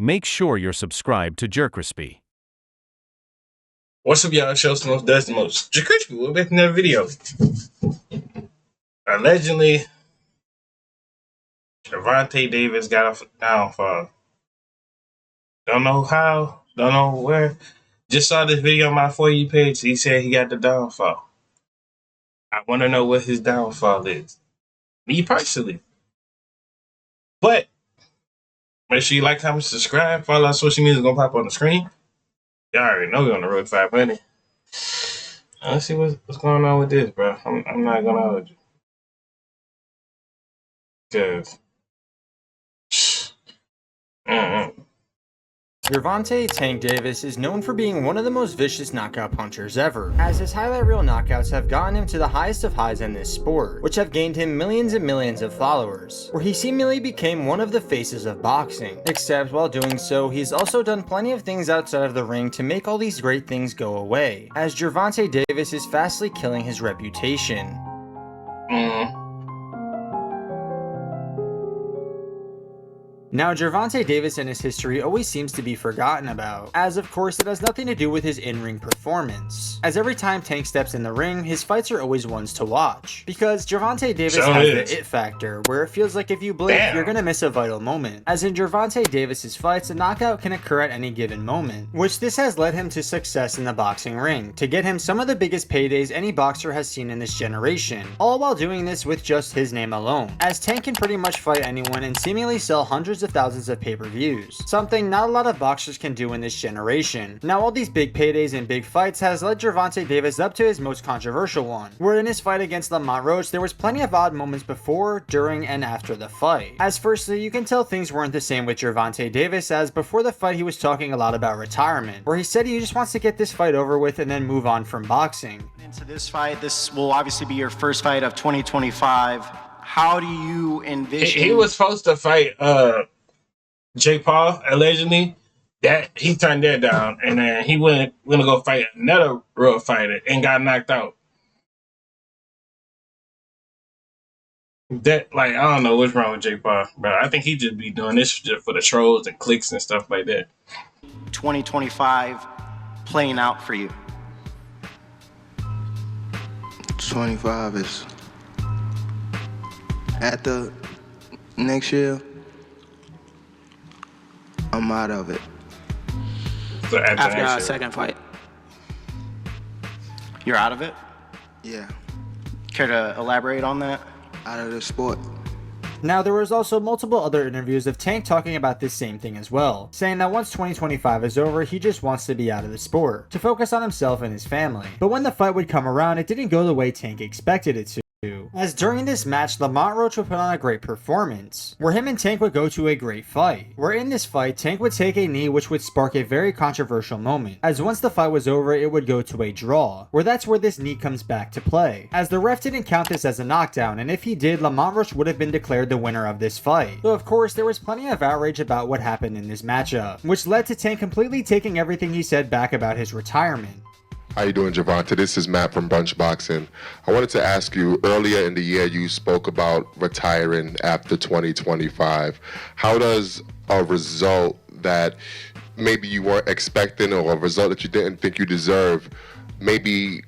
make sure you're subscribed to JerCrispy. What's up, y'all? Show some most does the most. JerCrispy, we're back in another video. Allegedly, Gervonta Davis got off a downfall. Don't know how, don't know where. Just saw this video on my For You page. He said he got the downfall. I want to know what his downfall is. Me personally. But make sure you like, comment, subscribe. Follow our social media is going to pop on the screen. Y'all already know we're on the road to 500. Let's see what's going on with this, bro. I'm not going to hold you. Because Gervonta "Tank" Davis is known for being one of the most vicious knockout punchers ever, as his highlight reel knockouts have gotten him to the highest of highs in this sport, which have gained him millions and millions of followers, where he seemingly became one of the faces of boxing. Except while doing so, he's also done plenty of things outside of the ring to make all these great things go away, as Gervonta Davis is fastly killing his reputation. Now, Gervonta Davis and his history always seems to be forgotten about, as of course it has nothing to do with his in-ring performance, as every time Tank steps in the ring, his fights are always ones to watch, because Gervonta Davis has the it factor, where it feels like if you blink, you're gonna miss a vital moment, as in Gervonta Davis's fights, a knockout can occur at any given moment, which this has led him to success in the boxing ring, to get him some of the biggest paydays any boxer has seen in this generation, all while doing this with just his name alone, as Tank can pretty much fight anyone and seemingly sell hundreds of thousands of pay-per-views, something not a lot of boxers can do in this generation. Now, all these big paydays and big fights has led Gervonta Davis up to his most controversial one, where in his fight against Lamont Roach, there was plenty of odd moments before, during, and after the fight. As firstly, you can tell things weren't the same with Gervonta Davis, as before the fight he was talking a lot about retirement, where he said he just wants to get this fight over with and then move on from boxing. Into this fight, this will obviously be your first fight of 2025. How do you envision? He was supposed to fight Jake Paul, allegedly. That he turned that down, and then he went to go fight another real fighter and got knocked out. That, like, I don't know what's wrong with Jake Paul, but I think he just be doing this just for the trolls and clicks and stuff like that. 2025 playing out for you? 25 is after next year. I'm out of it. So after our second fight, you're out of it? Yeah. Care to elaborate on that? Out of the sport. Now, there was also multiple other interviews of Tank talking about this same thing as well, saying that once 2025 is over, he just wants to be out of the sport, to focus on himself and his family. But when the fight would come around, it didn't go the way Tank expected it to. As during this match, Lamont Roach would put on a great performance, where him and Tank would go to a great fight, where in this fight, Tank would take a knee which would spark a very controversial moment, as once the fight was over, it would go to a draw, where that's where this knee comes back to play, as the ref didn't count this as a knockdown, and if he did, Lamont Roach would have been declared the winner of this fight. Though of course, there was plenty of outrage about what happened in this matchup, which led to Tank completely taking everything he said back about his retirement. How you doing, Gervonta? This is Matt from Brunch Boxing. I wanted to ask you, earlier in the year you spoke about retiring after 2025. How does a result that maybe you weren't expecting or a result that you didn't think you deserved maybe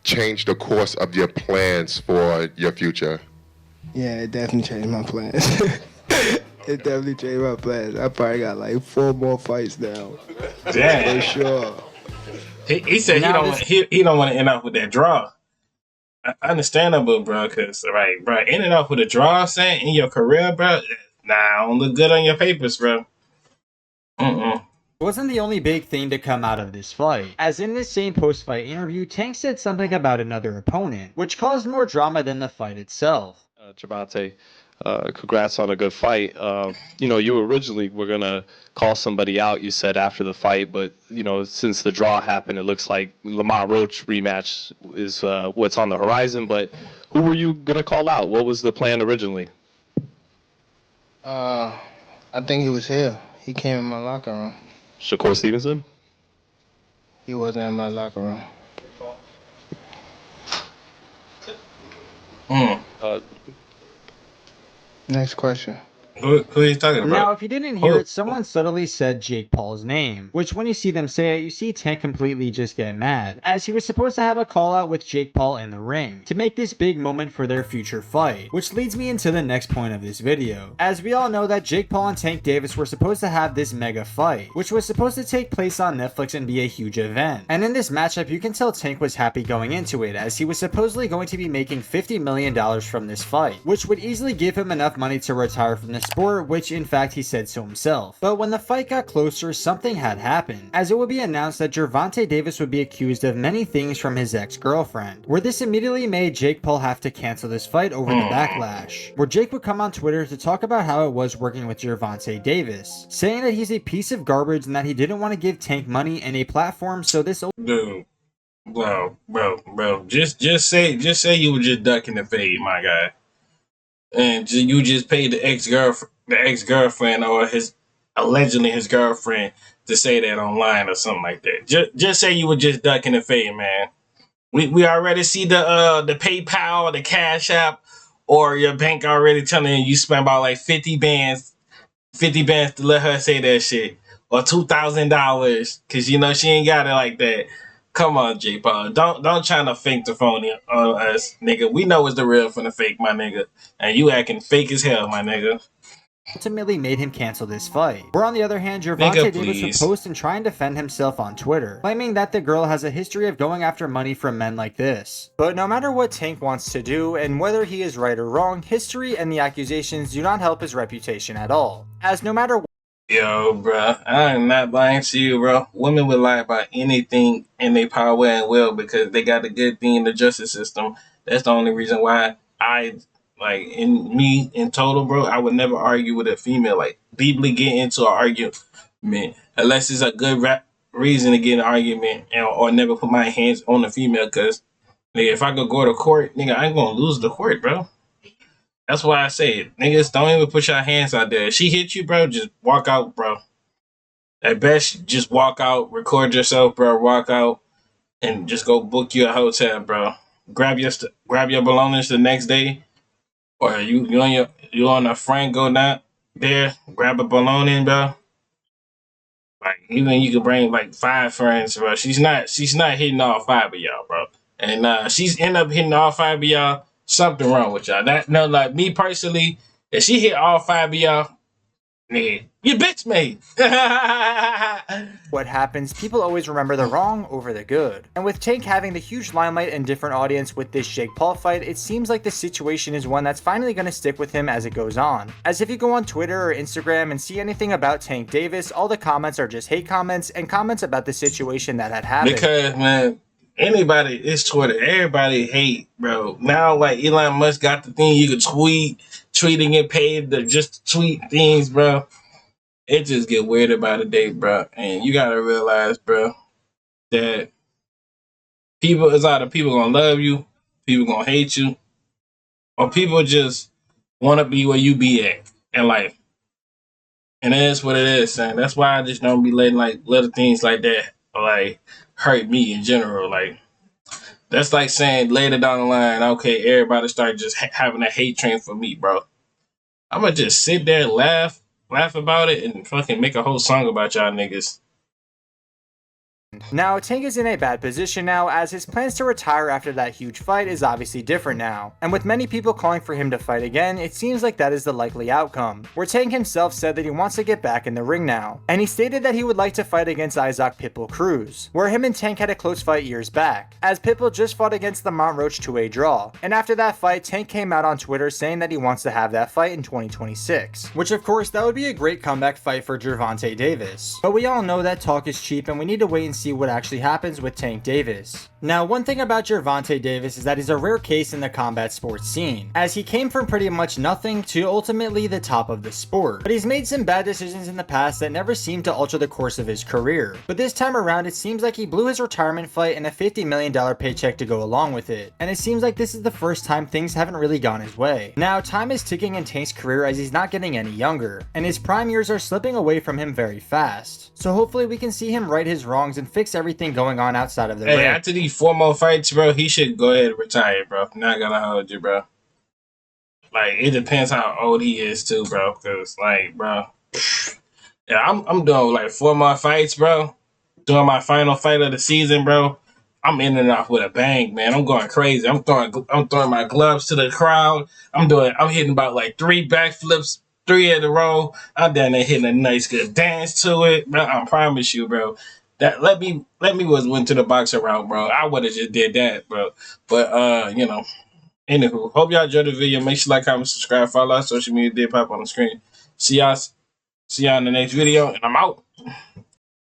change the course of your plans for your future? Yeah, it definitely changed my plans. It definitely changed my plans. I probably got like 4 more fights now. Damn. For sure. He said he don't want to end up with that draw. Understandable, bro, because, right, bro, ending up with a draw, saying in your career, bro, nah, don't look good on your papers, bro. It wasn't the only big thing to come out of this fight, as in this same post-fight interview, Tank said something about another opponent, which caused more drama than the fight itself. Gervonta, congrats on a good fight. You originally were going to call somebody out, you said, after the fight, but, since the draw happened, it looks like Lamont Roach rematch is what's on the horizon, but who were you going to call out? What was the plan originally? I think he was here. He came in my locker room. Shakur Stevenson? He wasn't in my locker room. Next question. Who are you talking about? Now, if you didn't hear Who? it, someone subtly said Jake Paul's name, which when you see them say it, you see Tank completely just get mad, as he was supposed to have a call out with Jake Paul in the ring to make this big moment for their future fight, which leads me into the next point of this video. As we all know that Jake Paul and Tank Davis were supposed to have this mega fight, which was supposed to take place on Netflix and be a huge event. And in this matchup, you can tell Tank was happy going into it, as he was supposedly going to be making $50 million from this fight, which would easily give him enough money to retire from the sport, which in fact he said so himself. But when the fight got closer, something had happened, as it would be announced that Gervonta Davis would be accused of many things from his ex-girlfriend, where this immediately made Jake Paul have to cancel this fight over the backlash, where Jake would come on Twitter to talk about how it was working with Gervonta Davis, saying that he's a piece of garbage and that he didn't want to give Tank money and a platform, so this Dude, bro. Just say you were just ducking the fade, my guy, and you just paid the ex-girlfriend or allegedly his girlfriend to say that online or something like that. Just say you were just ducking the fade, man. We already see the PayPal, the Cash App, or your bank already telling you spent about like 50 bands to let her say that shit, or $2,000 because you know she ain't got it like that. Come on, J Paul. Don't try to fake the phony on us, nigga. We know it's the real from the fake, my nigga. And you acting fake as hell, my nigga. ultimately made him cancel this fight. Where on the other hand, Nigga, Gervonta Davis would please. post and try and defend himself on Twitter, claiming that the girl has a history of going after money from men like this. But no matter what Tank wants to do, and whether he is right or wrong, history and the accusations do not help his reputation at all. As no matter Yo, bro, I am not lying to you, bro. Women will lie about anything in their power and will because they got a good thing in the justice system. That's the only reason why in total, bro, I would never argue with a female, like, deeply get into an argument, unless it's a good reason to get in an argument or never put my hands on a female because, nigga, if I could go to court, nigga, I ain't gonna lose the court, bro. That's why I say it. Niggas, don't even put your hands out there. If she hit you, bro, just walk out, bro. At best, just walk out, record yourself, bro, walk out, and just go book you a hotel, bro. Grab your belongings the next day, or you on a friend go down there, grab a belonging, bro. Like even you could bring like 5 friends, bro. She's not hitting all 5 of y'all, bro. And she's end up hitting all 5 of y'all. Something wrong with y'all. Like me personally, if she hit all 5 of y'all, nigga, you bitch made. what happens, people always remember the wrong over the good. And with Tank having the huge limelight and different audience with this Jake Paul fight, it seems like the situation is one that's finally going to stick with him as it goes on. As if you go on Twitter or Instagram and see anything about Tank Davis, all the comments are just hate comments and comments about the situation that had happened. Because, man, it's Twitter. Everybody hate, bro. Now, like, Elon Musk got the thing you could tweet and get paid to just tweet things, bro. It just get weird about a day, bro. And you gotta realize, bro, that it's either people gonna love you, people gonna hate you, or people just wanna be where you be at in life. And that's what it is, son. That's why I just don't be letting like little things like that like hurt me in general. Like that's like saying later down the line, okay, everybody start just having a hate train for me, bro. I'm gonna just sit there and laugh about it and fucking make a whole song about y'all niggas. Now, Tank is in a bad position now, as his plans to retire after that huge fight is obviously different now. And with many people calling for him to fight again, it seems like that is the likely outcome, where Tank himself said that he wants to get back in the ring now. And he stated that he would like to fight against Isaac Pitbull Cruz, where him and Tank had a close fight years back, as Pitbull just fought against Lamont Roach to a draw. And after that fight, Tank came out on Twitter saying that he wants to have that fight in 2026, which of course that would be a great comeback fight for Gervonta Davis. But we all know that talk is cheap and we need to wait and see what actually happens with Tank Davis. Now, one thing about Gervonta Davis is that he's a rare case in the combat sports scene, as he came from pretty much nothing to ultimately the top of the sport. But he's made some bad decisions in the past that never seemed to alter the course of his career. But this time around, it seems like he blew his retirement fight and a $50 million paycheck to go along with it. And it seems like this is the first time things haven't really gone his way. Now, time is ticking in Tank's career as he's not getting any younger, and his prime years are slipping away from him very fast. So hopefully we can see him right his wrongs and fix everything going on outside of the ring. After these 4 more fights, bro, he should go ahead and retire, bro. Not gonna hold you, bro. like it depends how old he is too, bro. Cause like, bro, yeah, I'm doing like 4 more fights, bro. Doing my final fight of the season, bro. I'm in and off with a bang, man. I'm going crazy. I'm throwing my gloves to the crowd. I'm hitting about like 3 backflips, 3 in a row. I'm down there hitting a nice good dance to it, bro. I promise you, bro. That let me went to the boxer route, bro. I would have just did that, bro. But you know, anywho, hope y'all enjoyed the video. Make sure you like, comment, subscribe, follow our social media. Did pop on the screen. See y'all in the next video, and I'm out.